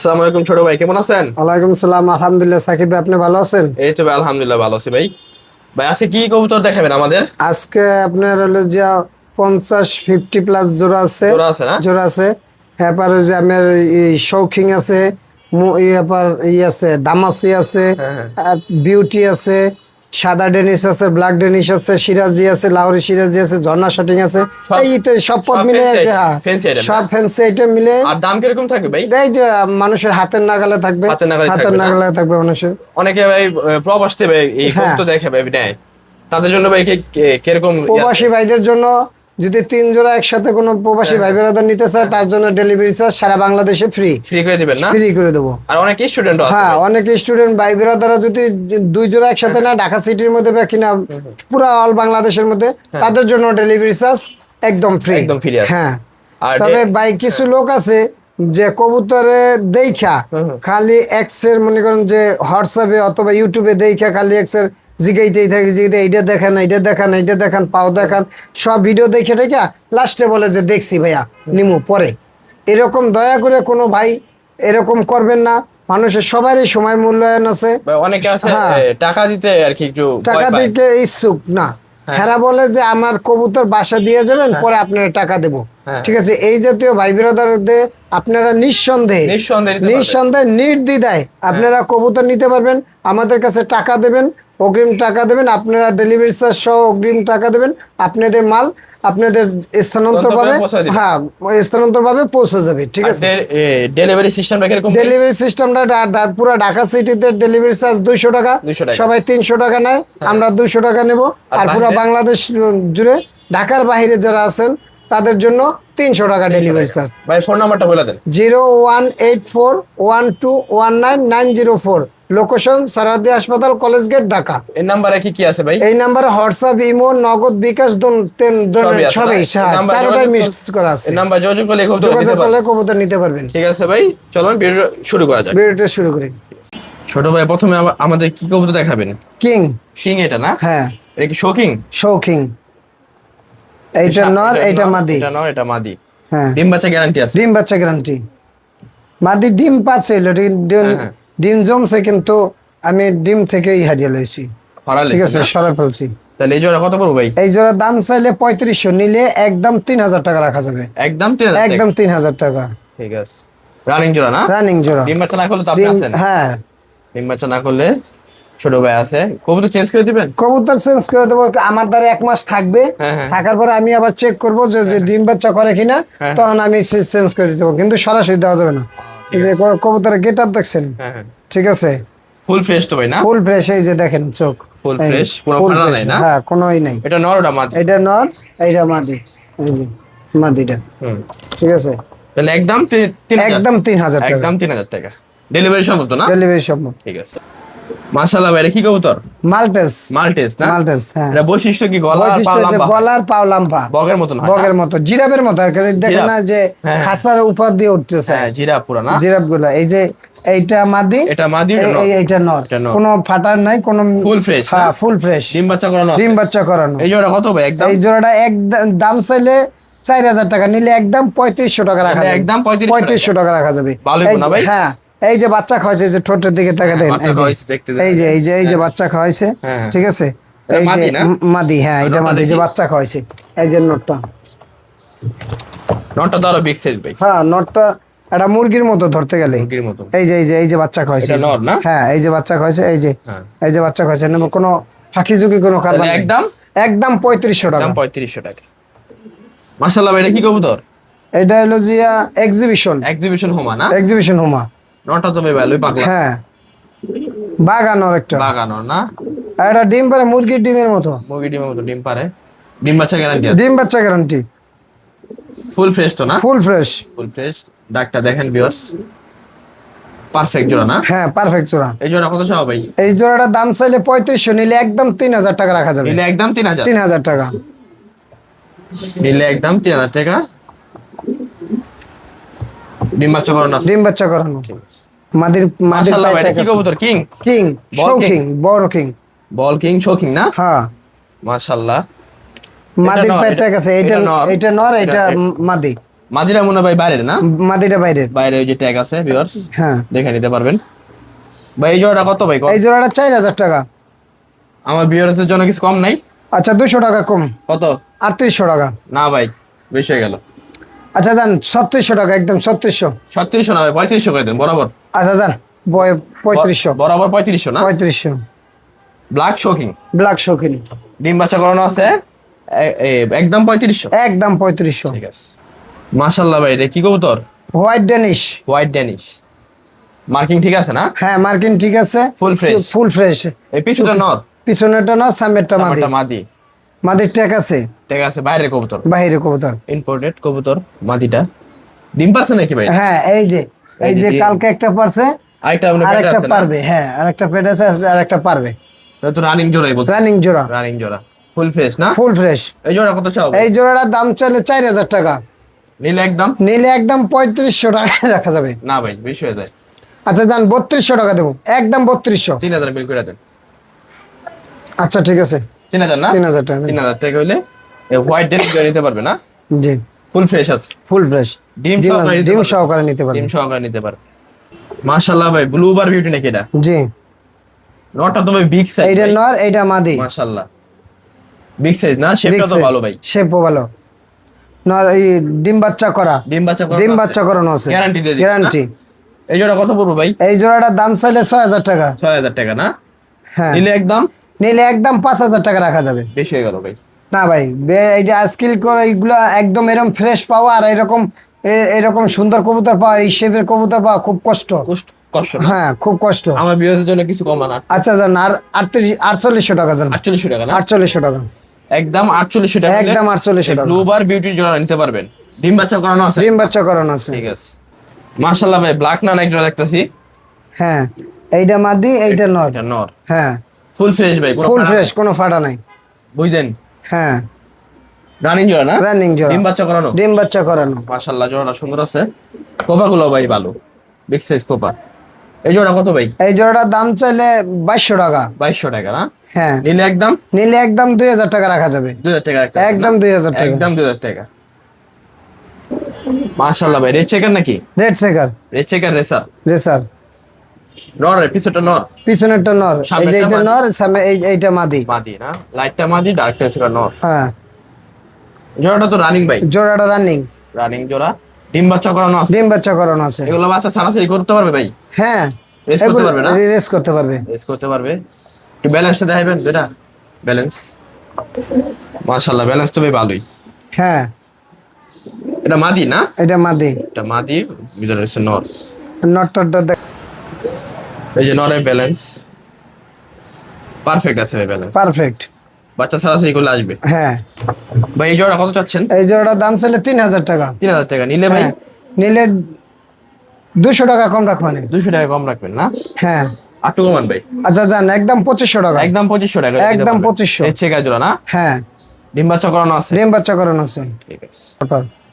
আসসালামু আলাইকুম ছোট ভাই, কেমন আছেন? ওয়ালাইকুম সালাম, আলহামদুলিল্লাহ। সাকিব ভাই, আপনি ভালো আছেন? এই তো ভাই, আলহামদুলিল্লাহ ভালো আছি ভাই। ভাই আজকে কি কবুতর দেখাবেন আমাদের? আজকে আপনার হলো যে 50-50 প্লাস জোড়া আছে। জোড়া আছে না? জোড়া আছে। এরপরে যে আমার শৌখিন আছে, এরপর আছে দামাসি আছে, বিউটি আছে, সাদা ডেনিস আছে, ব্ল্যাক ডেনিস আছে, সিরাজি আছে, লাহোরি সিরাজি আছে, ঝর্ণা শাটিং আছে। এইতে সব পদ মিলে সব ফ্যান্সি আইটেম মিলে। আর দাম কিরকম থাকবে ভাই? এই যে মানুষের হাতের নাগালে থাকবে, হাতের নাগালে থাকবে মানুষের। অনেকে ভাই প্রবাসী ভাই এই কবুতর দেখে ভাই নেয়, তাদের জন্য ভাই কিরকম? প্রবাসী ভাইদের জন্য যদি 3 জোড়া একসাথে কোনো প্রবাসী ভাই বেরাদার নিতে চায়, তার জন্য ডেলিভারি চার্জ সারা বাংলাদেশে ফ্রি করে দিবেন না? ফ্রি করে দেবো। আর অনেক স্টুডেন্ট আছে। হ্যাঁ, অনেক স্টুডেন্ট ভাই বেরাদাররা যদি 2 জোড়া একসাথে না ঢাকা সিটির মধ্যে বা কিনা পুরো অল বাংলাদেশের মধ্যে, তাদের জন্য ডেলিভারি চার্জ একদম ফ্রি। একদম ফ্রি আছে। হ্যাঁ, তবে ভাই কিছু লোক আছে যে কবুতরে দেখা খালি এক্স এর, মনে করেন যে হোয়াটসঅ্যাপে অথবা ইউটিউবে দেখা খালি এক্স এর জিগাইতেই থাকে, জিগাইতে এইটা দেখান, এইটা দেখান, এইটা দেখান, পাও দেখান, সব ভিডিও দেখে রেখা লাস্টে বলে যে দেখছি ভাইয়া নিমু পরে। এরকম দয়া করে কোনো ভাই এরকম করবেন না। মানুষের সবারই সময় মূল্যায়ন আছে। অনেকে আছে টাকা দিতে আর কি একটু টাকা দিতে ইচ্ছুক না। হেরা বলে যে আমার কবুতর বাসা দিয়ে যাবেন, পরে আপনারা টাকা দেবো। ঠিক আছে, এই জাতীয় ভাই বিরাদারদের আপনারা নিঃসন্দেহে নির্দ্বিধায় আপনারা কবুতর নিতে পারবেন। আমাদের কাছে টাকা দেবেন, অগ্রিম টাকা দেবেন, আপনারা ডেলিভারি চার্জ সহ অগ্রিম টাকা দেবেন। আপনাদের মাল আপনাদের স্থানান্তর ভাবে, হ্যাঁ স্থানান্তর ভাবে পৌঁছে যাবে। ঠিক আছে, ডেলিভারি সিস্টেমটা কিরকম? ডেলিভারি সিস্টেমটা পুরো ঢাকা সিটিতে ডেলিভারি চার্জ 200 টাকা। সবাই 300 টাকা নেয়, আমরা 200 টাকা নেব। আর পুরো বাংলাদেশ জুড়ে ঢাকার বাইরে যারা আছেন তাদের জন্য 300 টাকা ডেলিভারি চার্জ। ভাই ফোন নাম্বারটা বলে দেন। 01841219904, লোকেশন সরহদি হাসপাতাল, কলেজ গেট, ঢাকা। এই নাম্বারে কি আছে ভাই? এই নাম্বারে হোয়াটসঅ্যাপ, ইমো, নগদ, বিকাশ সবই চারটাই মিক্স করা আছে। এই নাম্বার যোগাযোগ করলে কবুতর নিতে পারবেন। ঠিক আছে ভাই, চলুন ভিডিও শুরু করা যাক। ভিডিওটা শুরু করি। ছোট ভাই প্রথমে আমাদের কি কবুতর দেখাবেন? কিং। এটা না? হ্যাঁ, এটা কি শৌখিন? এইটা নর, এইটা মাদি। এটা নর, এটা মাদি। হ্যাঁ, ডিম বাচ্চা গ্যারান্টি আছে? ডিম বাচ্চা গ্যারান্টি। মাদি ডিম পাচ্ছে, ডিম জমছে, কিন্তু আমি ডিম থেকেই হারিয়ে লইছি। ঠিক আছে, সরাই ফেলছি। তাহলে এই জোড়া কত পড়বে ভাই? এই জোড়ার দাম চাইলে 3500, নিলে একদম 3000 টাকা রাখা যাবে। একদম 3000? একদম 3000 টাকা। ঠিক আছে। রানিং জোড়া না? রানিং জোড়া। ডিম বাচ্চা না করলে তো আপনি আছেন? হ্যাঁ, ডিম বাচ্চা না করলে ছোট ভাই আছে। কবুতর চেঞ্জ করে দিবেন? কবুতর চেঞ্জ করে দেবো। আমার দ্বারা 1 মাস থাকবে, থাকার পরে আমি আবার চেক করবো যে ডিম বাচ্চা করে কিনা, তখন আমি চেঞ্জ করে দেবো। কিন্তু সরাসরি দেওয়া যাবে না। কবুতরের গেট আপ দেখছেন? ঠিক আছে, ফুল ফ্রেশ তো ভাই না? Full fresh. এই যে দেখেন চোখ ফুল ফ্রেশ, কোনো ফাটা নাই না? হ্যাঁ, কোনোই নাই। এটা নর, ওটা মাদি? এটা নর, এইটা মাদি। এই যে মাদিটা। ঠিক আছে, তাহলে একদম 3000 টাকা। একদম 3000 টাকা। ডেলিভারি সম্ভব না? ডেলিভারি সম্ভব। ঠিক আছে। মাশাআল্লাহ ভাই, এটা কি কবুতর? মাল্টেস। না? মাল্টেস, হ্যাঁ। এটা বৈশিষ্ট্য কি? গলার পাও লম্বা, বগের মতন হয়? বগের মতো, জিরাফের মতো। দেখেন না যে খাসার উপর দিয়ে উঠতেছে? হ্যাঁ, জিরাফ পুরো না? জিরাফ গুলো। এই যে এইটা মাদি, এটা মাদি, এইটা নর। কোনো ফাটার নাই, কোনো ফুল ফ্রেশ। হ্যাঁ, ফুল ফ্রেশ। ডিম বাচ্চা করানো? ডিম বাচ্চা করানো। এই জোড়া কত ভাই একদম? এই জোড়াটা দাম চাইলে 4000 টাকা, নিলে একদম 3500 টাকা রাখা যাবে। একদম 3500 টাকা রাখা যাবে। ভালোই না ভাই? হ্যাঁ, এই যে বাচ্চা খাওয়াইছে, যে ঠোঁটের দিকে তাকা দেখেন। এই যে বাচ্চা খাওয়াইছে। ঠিক আছে, এই যে মাদি। হ্যাঁ, এটা মাদি, যে বাচ্চা খাওয়াইছে। এই যে নটটা তো আরো বিগ সাইজ ভাই। হ্যাঁ, নটটা এটা মুরগির মতো ধরতে গেলে। এই যে বাচ্চা খাওয়াইছে। এটা নর না? হ্যাঁ, এই যে বাচ্চা খাওয়াইছে। এই যে বাচ্চা খাওয়াইছে। কোনো ফাঁকি ঝুঁকি কোনো কারণ একদম 3500 টাকা। 3500 টাকা। মাশাআল্লাহ ভাই, এটা কি কবুতর? এটা হলো জিয়া এক্সিবিশন হোমা না? এক্সিবিশন হোমা। নটা তো ভাই ভালোই পাগলা। হ্যাঁ, বাগানোর একটা। বাগানোর না? আর এটা ডিম পারে মুরগির ডিমের মতো। মুরগির ডিমের মতো ডিম পারে। ডিম বাচ্চা গ্যারান্টি আছে? ডিম বাচ্চা গ্যারান্টি। ফুল ফ্রেশ তো না? Full fresh. ডাকটা দেখেন ভিউয়ার্স, পারফেক্ট জোড়া না? হ্যাঁ, পারফেক্ট জোড়া। এই জোড়া কত চাও ভাই? এই জোড়াটার দাম চাইলে 3500, নিলে একদম 3000 টাকা রাখা যাবে। নিলে একদম 3000 টাকা। নিলে একদম 3000 টাকা। ডিম বাচ্চা করানো? ডিম বাচ্চা করানো। মাদির পায়টা কি কবুতর? কিং, শৌখিন, বড় কিং। বল কিং, শৌখিন না? হ্যাঁ, মাশাআল্লাহ। মাদির পায়টা আছে। এইটা নর, এটা মাদি। মাদিরা মনে হয় ভাই বাইরের না? মাদিটা বাইরের। বাইরে ওই যে ট্যাগ আছে ভিউয়ার্স, হ্যাঁ দেখে নিতে পারবেন। ভাই এই জোড়াটা কত ভাই? এই জোড়াটা 4000 টাকা। আমার ভিউয়ার্সদের জন্য কিছু কম নাই? আচ্ছা 200 টাকা কম। কত? 3800 টাকা। না ভাই বেশি হয়ে গেল। আচ্ছা যান 3600 টাকা, একদম 3600। 3600 না ভাই, 3500 করে দেন বরাবর। আচ্ছা যান 3500। বরাবর 3500 না? 3500। ব্ল্যাক শোকিং, ব্ল্যাক শৌখিন, ডিম বাচ্চা করানো আছে, একদম 3500। একদম 3500। ঠিক আছে। মাশাআল্লাহ ভাই, এটা কি কবুতর? White Danish. White Danish, marking ঠিক আছে না? হ্যাঁ মার্কিন ঠিক আছে, ফুল ফ্রেশ। Full fresh. এই পিছুটা নর, পিছনেরটা না, সামনেরটা মাদি। আমারটা মাদি। মাদির ট্যাগ আছে। ঠিক আছে, বাইরের কবুতর, বাইরে কবুতর, ইম্পোর্টেড কবুতর। মাদিটা ডিম পারছে নাকি ভাই? হ্যাঁ এই যে কালকে একটা পারছে, আরেকটা মানে পেটে আরেকটা আছে না? পারবে। হ্যাঁ আরেকটা পেট আছে, আরেকটা পারবে। এটা তো রানিং জোড়াই বলতে। রানিং জোড়া, রানিং জোড়া, ফুল ফ্রেশ না? Full fresh. এই জোড়া কত চাও ভাই? এই জোড়াটার দাম চাইলে 4000 টাকা, নিলে একদম? নিলে একদম 3500 টাকা রাখা যাবে। না ভাই বেশি হয়ে যায়। আচ্ছা যান 3200 টাকা দেবো, একদম 3200। 3000 বিল করে দেন। আচ্ছা ঠিক আছে, 3000 না? 3000 টাকা দেন। 3000 টাকা হইলে এই হোয়াইট ডেল নিতে পারবে না? জি ফুল ফ্রেশ আছে, ফুল ফ্রেশ। ডিম সহকারে নিতে ডিম পারবে। সহকারে নিতে পারবেন। ডিম সহকারে নিতে পারবে। মাশাআল্লাহ ভাই, ব্লু বার বিউটি নাকি এটা? জি নটটা তো ভাই বিগ সাইজ। এইটা নর, এইটা মাদি। মাশাআল্লাহ বিগ সাইজ না? শেপটা তো ভালো ভাই। শেপও ভালো। নর এই ডিম বাচ্চা করা, ডিম বাচ্চা করানো ডিম আছে? বাচ্চা করানো আছে, গ্যারান্টি দিয়ে দিন। গ্যারান্টি। এই জোড়া কত পড়বে ভাই? এই জোড়াটার দাম চাইলে 6000 টাকা। 6000 টাকা না? হ্যাঁ নিলে একদম? নিলে একদম 5000 টাকা রাখা যাবে। বেশি হয়ে গেল ভাই। না ভাই এই যে আজকাল করে এইগুলো একদম এরকম ফ্রেশ পাওয়া আর এরকম এরকম সুন্দর কবুতর পাওয়া, এই শেপের কবুতর পাওয়া খুব কষ্ট। কষ্ট না? হ্যাঁ খুব কষ্ট। আমার বিয়ের জন্য কিছু কমান। আচ্ছা যান আর 4800 টাকা যান। 4800 টাকা না? 4800 টাকা, একদম 4800 টাকা। একদম 4800 টাকা। ব্লু বার বিউটি জোড়া নিতে পারবেন। ডিম বাচ্চা করানো আছে? ডিম বাচ্চা করানো আছে। ঠিক আছে। মাশাআল্লাহ ভাই, ব্ল্যাক না এক জোড়া দেখতেছি। হ্যাঁ এইটা মাদি, এইটা নর। এটা নর, হ্যাঁ ফুল ফ্রেশ ভাই, কোনো ফুল ফাটা ফ্রেশ, নাই। কোনো ফাটা নাই। বুঝছেন? হ্যাঁ রানিং জোড়া না? রানিং জোড়া, ডিম বাচ্চা করানো? ডিম বাচ্চা করানো। মাশাআল্লাহ জোড়াটা সুন্দর আছে। কোপাগুলো ভাই ভালো, বিগ সাইজ কোপা। এই জোড়া কত ভাই? এই জোড়াটার দাম চাইলে 2200 টাকা। 2200 টাকা না? হ্যাঁ নিলে একদম? নিলে একদম 2000 টাকা রাখা যাবে। 2000 টাকা রাখতে হবে একদম না? 2000 টাকা। একদম 2000 টাকা। মাশাআল্লাহ ভাই, রেড চেকার নাকি? Red checker, red checker racer. জি স্যার। নর, পিছটা নর, পিছনেরটা নর, এই যে সামনেরটা এইটা মাদি। নর, সামনে এইটা মাদি। মাদি না? লাইটটা মাদি, ডার্কটা হচ্ছে নর। হ্যাঁ জোড়াটা তো রানিং ভাই। জোড়াটা রানিং, রানিং জোড়া, ডিম বাচ্চা করানো আছে? ডিম বাচ্চা করানো আছে। এগুলো বাচ্চা সারাসারি করতে পারবে ভাই? হ্যাঁ রেস করতে পারবে না? রেস করতে পারবে। রেস করতে পারবে। একটু ব্যালেন্সটা দেখাবেন এটা? ব্যালেন্স মাশাআল্লাহ, ব্যালেন্স তো ভাই ভালোই। হ্যাঁ এটা মাদি না? এটা মাদি। এটা মাদি, ভিতরে হচ্ছে নর। নটটা দেখ, এই যে নরের ব্যালেন্স পারফেক্ট আছে ভাই, ব্যালেন্স পারফেক্ট। বাচ্চা সারাসারি করলে আসবে। হ্যাঁ ভাই এই জোড়া কত চাচ্ছেন? এই জোড়াটার দাম চাইলে 3000 টাকা। 3000 টাকা। নিলে ভাই? হ্যাঁ নিলে 200 টাকা কম রাখবেন। 200 টাকা কম রাখবেন না? হ্যাঁ আটু কমান ভাই। আচ্ছা যান একদম 2500 টাকা। একদম 2500 টাকা। একদম 2500। এর চেকা জোড়া না? হ্যাঁ ডিম বাচ্চা করানো আছে? ডিম বাচ্চা করানো আছে। ঠিক আছে।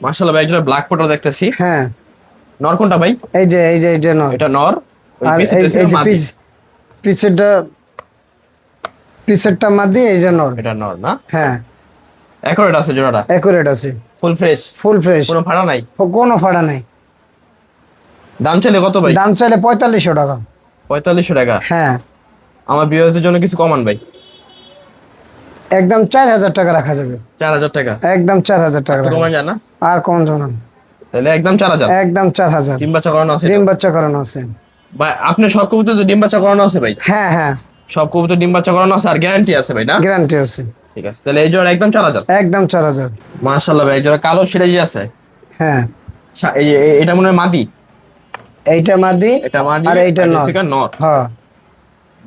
মাশাআল্লাহ ভাই, জোড়া ব্ল্যাক পটার দেখতেছি। হ্যাঁ নর কোনটা ভাই? এই যে এইটা নর। এটা নর। ওই আর পিছে এই পিছে যে মাদি। পিছেরটা মাদি, এইটা নর। এটা নর না? হ্যাঁ অ্যাকুরেট আছে জোড়াটা? অ্যাকুরেট আছে, ফুল ফ্রেশ? ফুল ফ্রেশ, কোনো ফাটা নাই? কোনো ফাটা নাই। দাম চাইলে কত ভাই? দাম চাইলে 4500 টাকা। 4500 টাকা। হ্যাঁ আমার ভিউয়ারদের জন্য কিছু কমান ভাই। একদম 4000 টাকা রাখা যাবে। 4000 টাকা। একদম 4000 টাকা রাখা কমান যাবে। যায় না? আর কম জানান, তাহলে একদম 4000। একদম 4000। ডিম বাচ্চা করানো আছে? ডিম বাচ্চা করানো আছে। ভাই আপনি সব কবুতর তো ডিম বাচ্চা করানো আছে ভাই? হ্যাঁ হ্যাঁ সব কবুতর ডিম বাচ্চা করানো আছে আর গ্যারান্টি আছে ভাই না? গ্যারান্টি আছে। ঠিক আছে, তাহলে এই জোড়া একদম 4000। একদম 4000। মাশাআল্লাহ ভাই, এই জোড়া কালো সিরাজি আছে। হ্যাঁ এটা মনে হয় মাদি। এইটা মাদি, এটা মাদি আর এইটা নর। নর। হ্যাঁ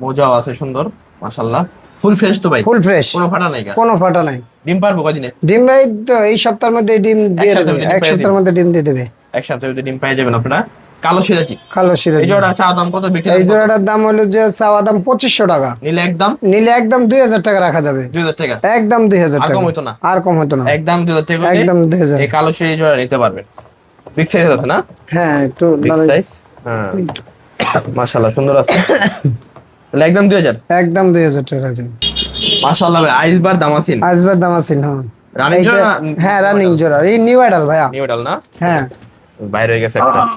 মোজাও আছে সুন্দর মাশাআল্লাহ। ফুল ফ্রেশ তো ভাই? ফুল ফ্রেশ, কোনো ফাটা নাই? কোনো ফাটা নাই। ডিম পারবো কদিনে? ডিম ভাই তো এই সপ্তাহের মধ্যে ডিম দিয়ে এক দেবে, সপ্তাহের এক মধ্যে সপ্তাহের মধ্যে ডিম দিয়ে দেবে। এক সপ্তাহের ভিতরে ডিম পেয়ে যাবেন আপনারা। কালো সিরাজি, কালো এই সিরাজি। জোড়া চা দাম কত বিক্রি? এই জোড়াটার দাম হলো যে চাওয়া দাম 2500 টাকা। নিলে একদম? নিলে একদম 2000 টাকা রাখা যাবে। 2000 টাকা। একদম 2000 আর টাকা। কম হইতো না? আর কম হতো না। একদম 2000 টাকা হলে একদম 2000। এই কালো সিরাজি জোড়া নিতে পারবেন। বিগ সাইজ আছে না? হ্যাঁ একটু বিগ সাইজ। হ্যাঁ মাশাআল্লাহ সুন্দর আছে। তাহলে একদম 2000। একদম 2000 টাকা রাখা যাবে। মাশাআল্লাহ ভাই, আইসবার দামাসিন। আসবার দাম আছে। হ্যাঁ রানিং জোড়া না? হ্যাঁ রানিং জোড়া, এই নিউ অ্যাডাল ভাইয়া। নিউ মডেল না? হ্যাঁ বাইরে হয়ে গেছে একটা।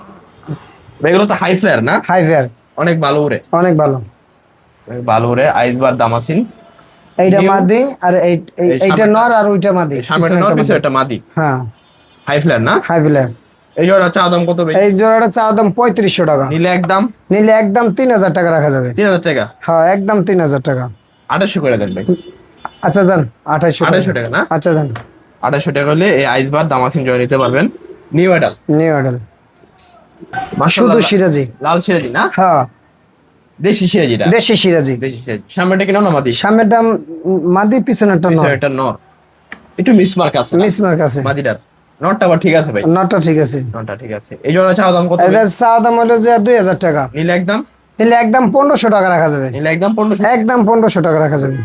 এগুলো তো হাই ফ্লায়ার না? হাই ফেয়ার, অনেক ভালো উড়ে, অনেক ভালো। অনেক ভালো উড়ে। আইসবার দামাসিন। এইটা New- মাদি আর এইটা সামনেটা- নর আর ওইটা মাদি। সামনে নর, পিছনে একটা মাদি। হ্যাঁ হাই ফ্লায়ার না? হাই ফেয়ার। এই জোড়া চা দাম কত ভাই? এই জোড়াটা চাওয়া দাম 3500 টাকা, নিলে একদম নিলে একদম 3000 টাকা রাখা যাবে। 3000 টাকা। হ্যাঁ একদম 3000 টাকা। 2800 করে দেন ভাই। আচ্ছা যান 2800 2800 টাকা না? আচ্ছা যান 2800 টাকা হলে এই আইসবার দামাসিন জয় নিতে পারবেন। নিউ মডেল, নিউ অ্যাডাল, মাশাআল্লাহ। শুধু সিরাজি। লাল সিরাজি না? হ্যাঁ দেশি সিরাজিটা। দেশি সিরাজি। দেশি সিরাজি। সামনেটা কি নর না মাদি? সামনেটা মাদি, পিছনেরটা নর। পিছনে একটা নর। একটু মিসমার্ক আছে না? মিসমার্ক আছে। মাদিটার নরটা আবার ঠিক আছে ভাই। নরটা ঠিক আছে। নরটা ঠিক আছে। এই জোড়া চা দাম কত ভাই? এদের চাওয়া দাম হলো যে 2000 টাকা, নিলে একদম, নিলে একদম 1500 টাকা রাখা যাবে। নিলে একদম 1500। একদম 1500 টাকা রাখা যাবে।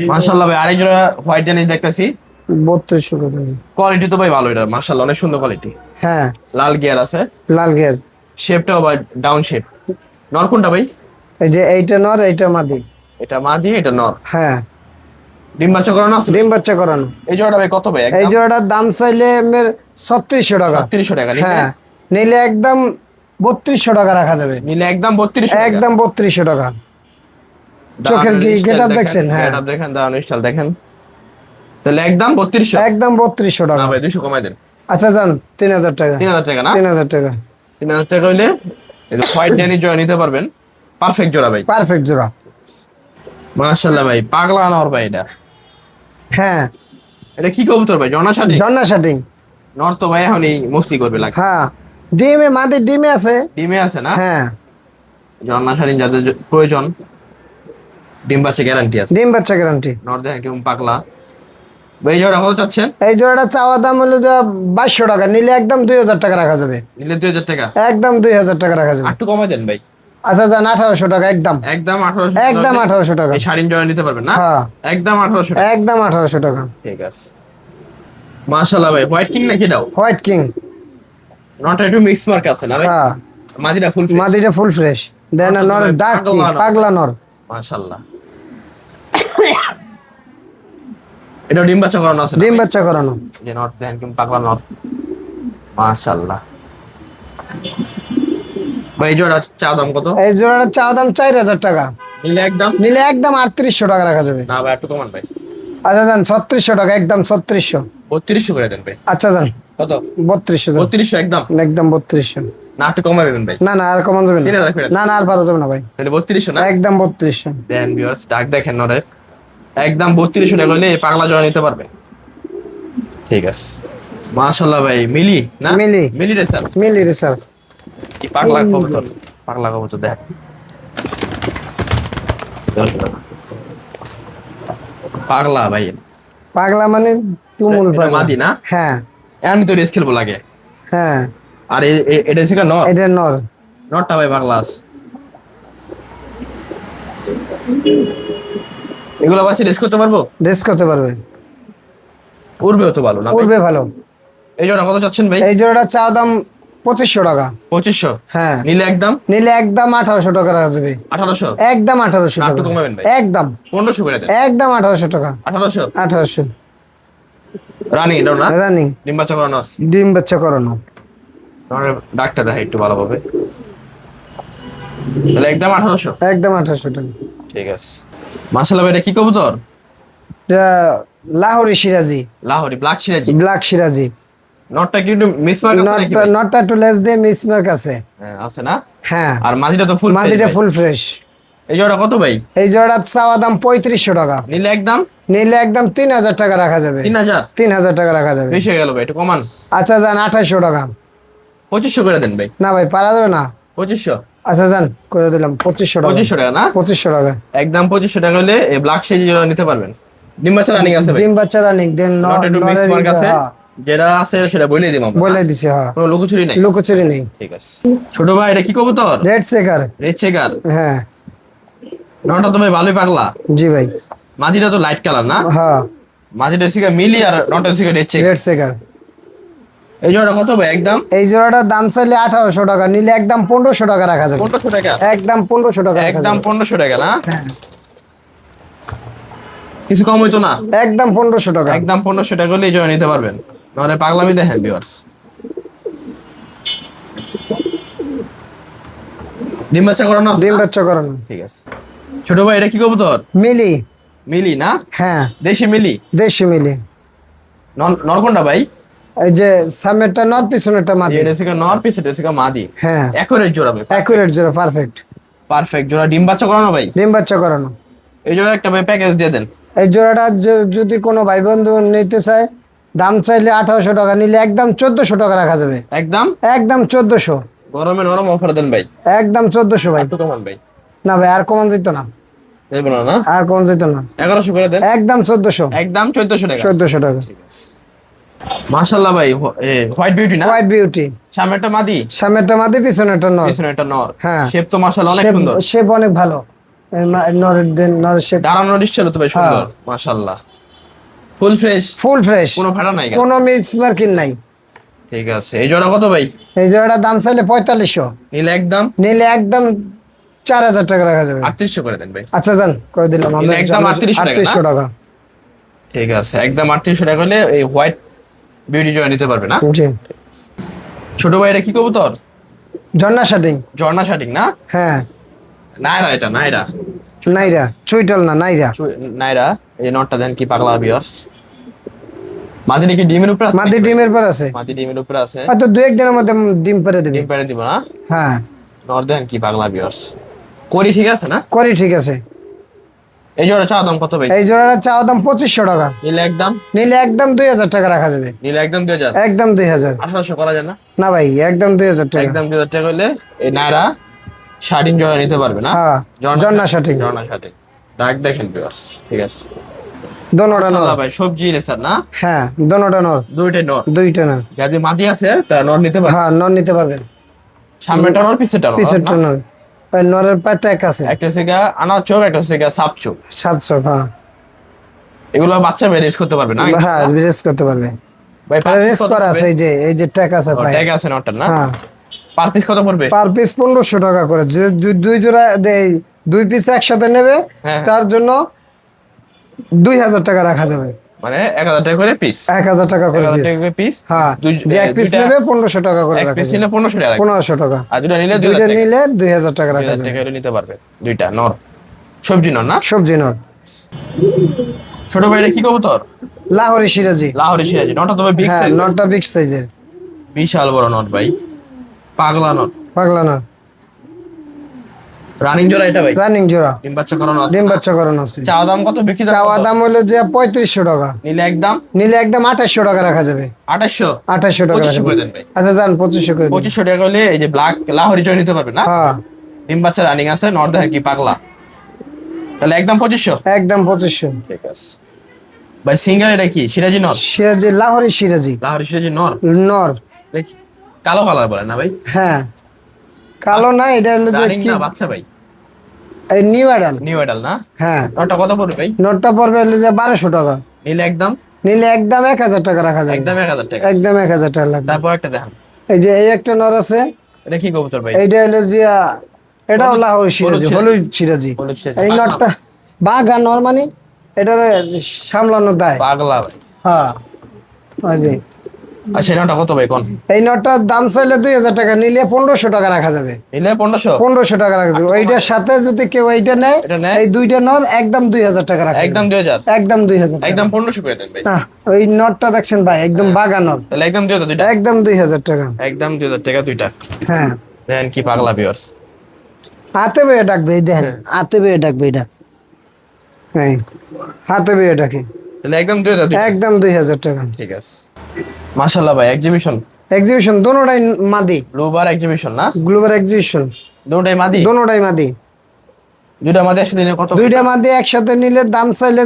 মাশাআল্লাহ ভাই, আরেক জোড়া হোয়াইট জানিস দেখতেছি। 3200 টাকা। কোয়ালিটি তো ভাই ভালো, এটা মাশাআল্লাহ অনেক সুন্দর কোয়ালিটি। হ্যাঁ লাল গিয়ার আছে, লাল গিয়ার। শেপটাও ভাই ডাউন শেপ। নর কোনটা ভাই? এই যে এইটা নর, এইটা মাদি। এটা মাদি, এটা নর। হ্যাঁ ডিম বাচ্চা করানো আছে? ডিম বাচ্চা করানো। এই জোড়াটা ভাই কত ভাই? এই জোড়াটার দাম চাইলে 3600 টাকা। 3600 টাকা। হ্যাঁ নিলে একদম 3200 টাকা রাখা যাবে। নিলে একদম 3200 টাকা। একদম 3200 টাকা। চোখের কি গেটআপ দেখছেন? হ্যাঁ গেটআপ দেখেন, দাঁড়ানো স্টাইল দেখেন। তাহলে একদম 3200। একদম 3200 না টাকা। ভাই 200 কমাই দেন। আচ্ছা যান 3000 টাকা। 3000 টাকা না? 3000 টাকা 3000 টাকা হইলে এই যে হোয়াইট জানি জোড়া নিতে পারবেন। পারফেক্ট জোড়া ভাই। পারফেক্ট জোড়া। মাশাআল্লাহ ভাই, পাগলা নর ভাই এটা। হ্যাঁ এটা কি কবুতর ভাই? জনা শাটি? ঝর্ণা শাটিং। নর তো ভাই এখনই মস্তি করবে লাগে। হ্যাঁ ডিমে মাদি, ডিমে আছে। ডিমে আছে না? হ্যাঁ জনা শাটি যাদের প্রয়োজন, ডিম বাচ্চা গ্যারান্টি আছে। ডিম বাচ্চা গ্যারান্টি। নর দেখেন কেমন পাগলা ভাই। এই জোড়া কত চাচ্ছেন? এই জোড়াটা চাওয়া দাম হলো যে 2200 টাকা, নিলে একদম 2000 টাকা রাখা যাবে। নিলে 2000 টাকা। একদম 2000 টাকা রাখা যাবে। একটু কমাই দেন ভাই। আচ্ছা যান 1800 টাকা একদম। একদম 1800। একদম 1800 টাকা। এই শাড়ির জোড়া নিতে পারবেন না? হ্যাঁ একদম 1800 টাকা। একদম 1800 টাকা। ঠিক আছে। মাশাআল্লাহ ভাই, হোয়াইট কিং নাকি দাও? White king. নটা একটু মিক্স মার্ক আছে না ভাই? হ্যাঁ মাদিটা ফুল ফ্রেশ। মাদিটা ফুল ফ্রেশ। দেন মাশাআল্লাহ নর ভাই, ডাক কি পাগলা নর। পাগলা নর। মাশাআল্লাহ। এটা ডিম বাচ্চা করানো আছে না? ডিম বাচ্চা করানো। যে নট দেখেন কেমন পাগলা নট। মাশাআল্লাহ ভাই। এই জোড়া চা দাম কত? এই জোড়াটার চাওয়া দাম 4000 টাকা, নিলে একদম, নিলে একদম 3800 টাকা রাখা যাবে। না ভাই একটু কমান ভাই। আচ্ছা যান 3600 টাকা একদম 3600। 3200 করে দেন ভাই। আচ্ছা যান কত? 3200 যান। 3200 একদম, একদম 3200। না একটু কমাবেন ভাই। না না আর কমান যাবে না। 3000 করে দেন। না না আর পারা যাবে না ভাই। তাহলে 3200 না? একদম 3200। দেন ভিউয়ার্স, ডাক দেখেন নরের। একদম 3200 টাকা হলে এই পাগলা জোড়া নিতে পারবে। ঠিক আছে। মাশাআল্লাহ ভাই, মিলি না? মিলি। মিলি রে স্যার। মিলি রে স্যার। কি পাগলা কবুতর, পাগলা কবুতর দেখ। পাগলা ভাই। পাগলা মানে তুমুল এটা পাগলা। মাদি না? হ্যাঁ এমনি তো রেস খেলবো লাগে। হ্যাঁ আর এটা ছিল নর। এটা নর। নরটা ভাই পাগলা আছে। এগুলো বাচ্চা রেস করতে পারবো? ড্রেস করতে পারবে। উড়বেও তো ভালো না ভাই? উড়বে ভালো। এই জোড়া কত চাচ্ছেন ভাই? এই জোড়াটার চাওয়া দাম 2500 টাকা। 2500। হ্যাঁ নিলে একদম, নিলে একদম 1800 টাকা রাখা যাবে। 1800। একদম 1800 না, টাকা। একটু কমাবেন ভাই। একদম 1500 করে দেন। একদম 1800 টাকা। 1800। 1800 রানি এটাও না? রানিং। ডিম বাচ্চা করানো আছে। ডিম বাচ্চা করানো। নরের ডাকটা দেখা একটু ভালোভাবে। তাহলে একদম 1800। একদম 1800 টাকা। ঠিক আছে। মাশাআল্লাহ ভাই, এটা কি কবুতর? এটা লাহোরি সিরাজি, লাহোরি ব্ল্যাক সিরাজি। ব্ল্যাক সিরাজি। নটটা কি একটু মিসমার্ক আছে নাকি ভাই? নটটা টু লেস দিয়ে মিসমার্ক আছে। হ্যাঁ, আছে না? হ্যাঁ আর মাদিটা তো ফুল। মাদিটা ফুল ফ্রেশ। এই জোড়া কত ভাই? এই জোড়ার চাওয়া দাম 3500 টাকা, নিলে একদম, নিলে একদম 3000 টাকা রাখা যাবে। 3000। 3000 টাকা রাখা যাবে। বেশি হয়ে গেল ভাই, একটু কমান। আচ্ছা যান 2800 টাকা। 2500 করে দেন ভাই। না ভাই পারা যাবে না। 2500। আচ্ছা যান করে দিলাম 2500 টাকা। 2500 টাকা না? 2500 টাকা। একদম 2500 টাকা হলে এই ব্ল্যাক সিরাজি জোড়া নিতে পারবেন। ডিম বাচ্চা রানিং আছে ভাই। ডিম বাচ্চা রানিং। দেন নট একটু মিক্স মার্ক আছে। যেটা আছে সেটা বলে দিলাম আমরা। বলে দিছি। হ্যাঁ কোনো লুকোচুরি নাই। লুকোচুরি নেই। ঠিক আছে। ছোট ভাই, এটা কি কবুতর? Red checker. Red checker. হ্যাঁ নটটা তো ভাই ভালোই পাগলা। জি ভাই। মাঝিটা তো লাইট কালার না? হ্যাঁ মাঝিটা সিগা মিলি আর নটটা সিগা রেড চেকার। Red shaker. এই জোড়া কত ভাই? একদম, এই জোড়াটার দাম চাইলে 1800 টাকা, নিলে একদম 1500 টাকা রাখা যাবে। 1500 টাকা। একদম 1500 টাকা রাখা একদম যাবে। 1500 টাকা না? হ্যাঁ কিছু কম হইতো না? একদম 1500 টাকা। একদম 1500 টাকা হলে এই জোড়া নিতে পারবেন, নাহলে পাগলামি দেখেন ভিউয়ার্স। ডিম বাচ্চা করানো আছে? ডিম বাচ্চা করানো। ঠিক আছে। ছোট ভাই এটা কি কবুতর? মিলি। মিলি না? হ্যাঁ দেশি মিলি। দেশি মিলি। নর কোনটা ভাই? এই যে সামনেরটা নর, পিছনেরটা মাদি। এটা হচ্ছে নর, পিছনেরটা হচ্ছে মাদি। হ্যাঁ একুরেট জোড়া ভাই। একুরেট জোড়া, পারফেক্ট। পারফেক্ট জোড়া। ডিম বাচ্চা করানো ভাই? ডিম বাচ্চা করানো। এই জোড়া একটা ভাই প্যাকেজ দিয়ে দেন। এই জোড়াটা যদি কোনো ভাই বন্ধু নিতে চায়, দাম চাইলে 1800 টাকা, নিলে একদম 1400 টাকা রাখা যাবে। একদম একদম 1400। গরমে নরম অফার দেন ভাই। একদম 1400 ভাই। একটু কমান ভাই। না ভাই আর কমান যেত না। দেব না না? আর কমান যেত না। 1100 করে দেন। একদম 1400। একদম 1400 টাকা। 1400 টাকা। ঠিক আছে। মাশাআল্লাহ ভাই, হোয়াইট বিউটি না? White beauty. সামনেরটা মাদি, সামনেরটা মাদি, পিছনেরটা নর। পিছনেরটা নর। হ্যাঁ। শেপ তো মাশাআল্লাহ অনেক সুন্দর। শেপ অনেক ভালো। নরের শেপ। দাঁড়ানোর স্টাইল তো ভাই সুন্দর মাশাআল্লাহ। Full fresh. Full fresh. কোনো ফাটা নাই। কোনো মিক্স মার্কিং নাই। ঠিক আছে। এই জোড়া কত ভাই? এই জোড়াটার দাম চাইলে 4500। নিলে একদম? নিলে একদম 4000 টাকা রাখা যাবে। 3800 করে দেন ভাই। আচ্ছা যান করে দিলাম আমরা। একদম 3800 টাকা। ঠিক আছে। একদম 3800 টাকা হলে এই হোয়াইট বিউটি জোড়া নিতে পারবে না? জি। ছোট ভাই এটা কি কবুতর? ঝর্ণা শাটিং। ঝর্ণা শাটিং না? হ্যাঁ নাইরা। এটা নাইরা। নাইরা, চুইটাল না নাইরা। নাইরা। এই নটটা দেন কি পাগলা ভিউয়ার্স। মাদি নাকি ডিমের উপর আছে? মাদি ডিমের পর আছে। মাদি ডিমের উপর আছে। হয়তো 2-1 দিনের মধ্যে ডিম পেরে দিবে। ডিম পেড়ে দিব না? হ্যাঁ। নর দেন কি পাগলা ভিউয়ার্স। করি ঠিক আছে না? করি ঠিক আছে। এই জোড়া চাওয়া দাম কত ভাই? এই জোড়াটা চাওয়া দাম 2500 টাকা। নিলে একদম? নিলে একদম 2000 টাকা রাখা যাবে। নিলে একদম 2000? একদম 2000। 1800 করা যায় না? না ভাই একদম 2000 টাকা। একদম 2000 টাকা হলে এই নাইরা শাটিং জোড়া নিতে পারবে না? হ্যাঁ ঝর্ণা শাটিং। ঝর্ণা শাটিং। ডাক দেখেন ভিউয়ার্স। ঠিক আছে। দোনোটা নর ভাই সবজি রেসার না? হ্যাঁ দোনোটা নর। দুইটাই নর। দুইটা নর। যাদের মাদি আছে তা নর নিতে পারবে? হ্যাঁ নর নিতে পারবেন। সামনেটা নর, পিছেরটা নর। পিছেরটা নর। ওই নরের পা ট্যাগ আছে। একটা হচ্ছে গা আনার চোখ, একটা হচ্ছে গা সাপ চোখ। 700। হ্যাঁ এগুলো বাচ্চা রেস করতে পারবে না? হ্যাঁ রেস করতে পারবে ভাই রেস করা আছে। এই যে ট্যাগ আছে ভাই। ট্যাগ আছে নরটার না? হ্যাঁ। পার পিস কত পড়বে? পার পিস 1500 টাকা করে। যে দুই জোড়া দুই পিস একসাথে নেবে হ্যাঁ। তার জন্য 2000 টাকা রাখা যাবে। মানে 1000 টাকা করে পিস? 1000 টাকা করে 1000 পিস। টাকা করে পিস। হ্যাঁ যে এক পিস নেবে 1500 টাকা করে এক রাখা পিস যাবে। নিলে 1500 টাকা। 1500 টাকা। আর দুটো নিলে দুইটা 2000 টাকা। নিলে 2000 টাকা রাখা 2000 যাবে। টাকা হলে নিতে পারবে। দুইটা নর। সবজি নর না? সবজি নর। ছোট ভাইটা কি কবুতর? লাহোরি সিরাজি। লাহোরি সিরাজি। নরটা তো ভাই বিগ হ্যাঁ সাইজ। নটটা বিগ সাইজের। বিশাল বড় নট ভাই। পাগলা নট। পাগলা নর। রানিং জোড়া এটা ভাই? রানিং জোড়া। ডিম বাচ্চা করানো আছে? ডিম বাচ্চা করানো আছে। চাওয়া দাম কত, বিক্রি দাম চাওয়া কত? দাম হলো যে 3500 টাকা। নিলে একদম? নিলে একদম 2800 টাকা রাখা যাবে। 2800? 2800 টাকা রাখা 2500 করে যাবে। দেন ভাই। আচ্ছা যান 2500 করে দিন। 2500 টাকা হলে এই যে ব্ল্যাক লাহোরি জয় নিতে পারবে না? হ্যাঁ ডিম বাচ্চা রানিং আছে, নর দেখেন কি পাগলা। তাহলে একদম 2500? একদম 2500। ঠিক আছে ভাই। সিঙ্গেল এটা কি সিরাজি নর? সিরাজি, লাহোরি সিরাজি। লাহোরি সিরাজি নর। নর। দেখি কালো কালার বলে না ভাই? হ্যাঁ কালো না, এটা হলো যে রানিং কি না বাচ্চা ভাই? এই নিউ অ্যাডাল। নিউ এডাল না? হ্যাঁ নরটা কত পড়বে ভাই? নটটা পড়বে হলো যে 1200 টাকা। নিলে একদম? নিলে একদম 1000 টাকা রাখা যাবে। একদম 1000 টাকা। একদম 1000 টাকা লাগবে। তারপর একটা দেখান। এই যে এই একটা নর আছে। এটা কি কবুতর ভাই? এইটা হলো যে এটাও লাহোরি সিরাজি, হলুদ সিরাজি। হলুদ সিরাজি। এই নটটা বাঘা নর মানে এটা সামলানো দায়। পাগলা ভাই। হ্যাঁ ওই যে আর সেই নরটা কত ভাই কোন? এই নটটার দাম চাইলে 2000 টাকা, নিলে 1500 টাকা রাখা যাবে। নিলে 1500? 1500 টাকা রাখা যাবে। ওইটার সাথে যদি কেউ এইটা নেয়, এটা নেয়? এই দুইটা নর একদম 2000 টাকা রাখা একদম যাবে। 2000? একদম 2000 টাকা। একদম 1500 করে দেন ভাই। না ওই নটটা দেখছেন ভাই একদম বাঘা নর। তাহলে একদম 2000 দুইটা? একদম 2000 টাকা। একদম 2000 টাকা দুইটা। হ্যাঁ দেখেন কি পাগলা ভিউয়ার্স। হাতে বেয়ে ডাকবে, এই দেখেন হাতে বেয়ে ডাকবে এটা। হ্যাঁ হাতে বেয়ে ডাকে। তাহলে একদম 2000 দুইটা? একদম 2000 টাকা। ঠিক আছে। মাশাআল্লাহ ভাই। এক্সিবিশন? এক্সিবিশন দোনোটাই মাদি। ব্লুবার এক্সিবিশন না? গ্লোবাল এক্সিবিশন দুটোই মাদি? দোনোটাই মাদি। দুইটা মাদি একসাথে নিলে কত? দুইটা মাদি একসাথে নিলে দাম চাইলে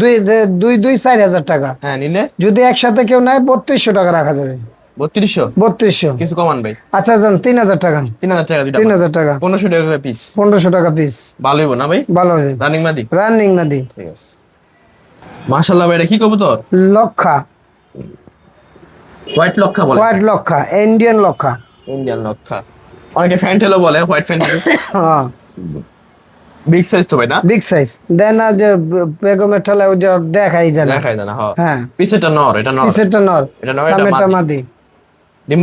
4000 টাকা। হ্যাঁ নিলে? যদি একসাথে কেউ নেয় 3200 টাকা রাখা যাবে। 3200? 3200। কিছু কমান ভাই। আচ্ছা যান 3000 টাকা। 3000 টাকা দুইটা? 3000 টাকা। 1500 টাকা করে পিস? 1500 টাকা পিস। ভালো হইব না ভাই? ভালো হবে। রানিং মাদি? রানিং মাদি। ঠিক আছে। মাশাআল্লাহ ভাই। এটা কি কবুতর? লক্ষা। হোয়াইট লক্ষা বলে? হোয়াইট লক্ষা, ইন্ডিয়ান লক্ষা। ইন্ডিয়ান লক্ষা। অনেকে ফ্যান্টেলও বলে, হোয়াইট ফ্যান্টেল। হ্যাঁ বিগ সাইজ তো ভাই না? বিগ সাইজ দেন না যে বেগমের ঠেলায় ওই যে দেখাই যায় না। দেখাই দেয় না, হ্যাঁ। হ্যাঁ পিছেরটা নর, এটা নর। পিছেরটা নর, এটা নর, এটা সামনেরটা মাদি।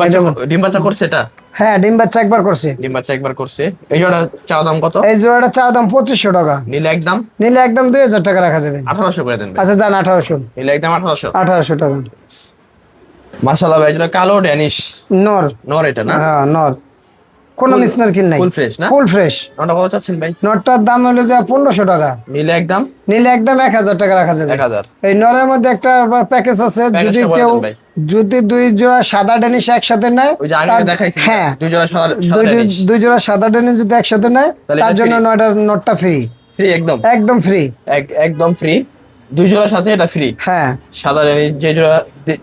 মাদি। ডিম বাচ্চা করছে এটা? হ্যাঁ ডিম বাচ্চা একবার করছে। ডিম বাচ্চা একবার করছে। এই জোড়া চাওয়া দাম কত? এই জোড়াটা চা দাম 2500 টাকা। নিলে একদম নিলে একদম 2000 টাকা রাখা যাবে। 1800 করে দেন ভাই। আচ্ছা যান 1800। নিলে একদম 1800। 1800 টাকা। মাশাআল্লাহ ভাই, এটা কালো ড্যানিশ নর। নর এটা না? হ্যাঁ নর, কোনো মিসমার্কিং নাই, ফুল ফ্রেশ না? Full fresh. নরটা কত চাচ্ছেন ভাই? নরটার দাম হলো যে 1500 টাকা। নিলে একদম নিলে একদম 1000 টাকা রাখা যাবে। 1000। এই নরের মধ্যে একটা প্যাকেজ আছে, যদি প্যাকেজটা বলে কেউ দেন ভাই। যদি 2 জোড়া সাদা ডেনিশ একসাথে নেয়, ওই যে আমি দেখাইছি, হ্যাঁ দুই জোড়া সাদা ড্যানিশ। 2 জোড়া সাদা ডেনিশ যদি একসাথে নেয়, তাহলে তার এটা জন্য free? নটটা ফ্রি, ফ্রি একদম? একদম ফ্রি, একদম ফ্রি। দুই জোড়ার সাথে এটা ফ্রি। হ্যাঁ সাদা ড্যানিশ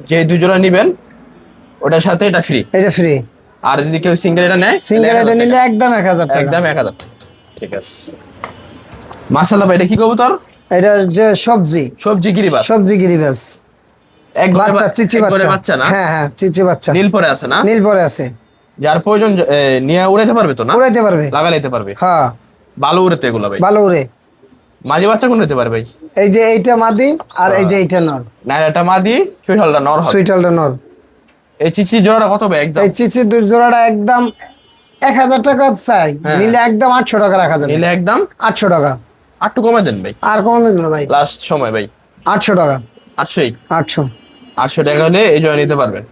যে দুই জোড়া নিবেন ওটার সাথে এটা ফ্রি। এটা ফ্রি। আর যদি কেউ সিঙ্গেল এটা নেয়, সিঙ্গেল এটা নিলে একদম 1000 টাকা। একদম 1000। ঠিক আছে। মাশাআল্লাহ ভাই, এটা কি কবুতর? এটা যে সবজি, সবজি গিরিবাস। সবজি গিরিবাস। এক ঘরে বাচ্চা, চিচি এক ঘরে বাচ্চা। বাচ্চা না? হ্যাঁ হ্যাঁ চিচি বাচ্চা। নীল পরে আছে না? নীল পরে আছে। যার প্রয়োজন নিয়ে উড়াইতে পারবে তো না? উড়াইতে পারবে, লাগা লাইতে পারবে। হ্যাঁ ভালো উড়াতে এগুলো ভাই। ভালো উড়ে। মাঝে বাচ্চা কোন উড়াতে পারবে ভাই? এই যে এইটা মাদি আর এই যে এইটা নর। না, এটা মাদি, সুইটালটা নর হবে। সুইটালটা নর। এই চিচি জোড়াটা কত ভাই একদম? এই চিচি দুই জোড়াটা একদম 1000 টাকা চাই, হ্যাঁ। নিলে একদম 800 টাকা রাখা যাবে। নিলে একদম 800 টাকা। একটু কমে দেন ভাই, আর কম দিন ভাই, লাস্ট সময় ভাই। 800 টাকা। 800। 800 800 টাকা হলে এই জোড়া নিতে পারবেন,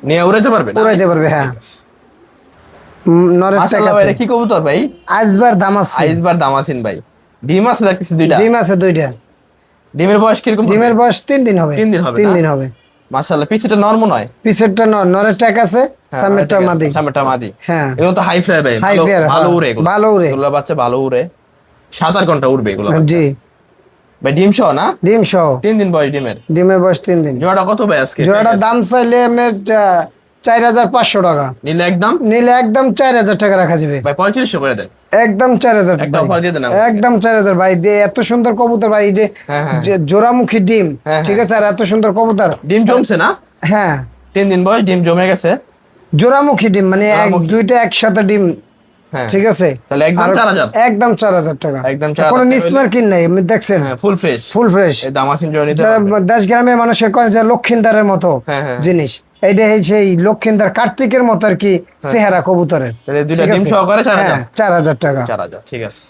নিয়ে উড়াইতে পারবেন। উড়াইতে পারবে, হ্যাঁ। নরের ট্যাগ মাশাআল্লাহ আছে। ভাই, এটা কি কবুতর ভাই? আইসবার দামাসি। আইসবার দামাসিন ভাই। ডিম আছে দেখতেছি দুইটা। ডিম আছে দুইটা। ডিমের বয়স কিরকম? ডিমের বয়স 3 দিন হবে। 3 দিন হবে 3 না? দিন হবে। মাশাআল্লাহ, পিছেটা নরম নয়? পিছেরটা নরের ট্যাগ আছে, সামনেরটা মাদি। সামনেটা মাদি। হ্যাঁ এগুলো তো হাই ফ্লাই ভাই, হাই ফেয়ার, ভালো উড়ে এগুলো। ভালো উড়ে। এগুলো বাচ্চা ভালো উড়ে, 7-8 ঘন্টা উড়বে এগুলো। জি ভাই ডিম সহ না? ডিম সহ। 3 দিন বয়স ডিমের। ডিমের বয়স 3 দিন। জোড়াটা কত ভাই আজকে? জোড়াটার দাম চাইলে 4500 টাকা। নিলে একদম নিলে একদম 4000 টাকা রাখা যাবে ভাই 3500 করে দেন। একদম 4000 একটা অফার দিয়ে দেন আমাকে। একদম 4000 ভাই। এত সুন্দর কবুতর ভাই, এই যে হ্যাঁ, হ্যাঁ। যে জোড়ামুখী ডিম, হ্যাঁ, ঠিক আছে, আর এত সুন্দর কবুতর। ডিম জমছে না? হ্যাঁ 3 দিন বয়স, ডিম জমে গেছে। জোড়ামুখী ডিম, মানে জোড়ামুখী। দুইটা একসাথে ডিম, হ্যাঁ ঠিক আছে। তাহলে একদম আর 4000। একদম 4000 টাকা। একদম 4000 কোনো টাকা মিসমার্কিং নাই, আপনি দেখছেন, হ্যাঁ ফুল ফ্রেশ। Full fresh. এই দামাসিন জোড়া নিতে পারবেন। দেশ গ্রামের মানুষের কয় যে লক্ষিন্দারের মতো হ্যাঁ, হ্যাঁ। জিনিস, এইটা হচ্ছে এই লক্ষিন্দার কার্তিকের মতো আর কি চেহারা কবুতরের। তাহলে দুইটা ঠিক ডিম আছে? সহকারে 4000। হ্যাঁ 4000 টাকা। 4000, ঠিক আছে।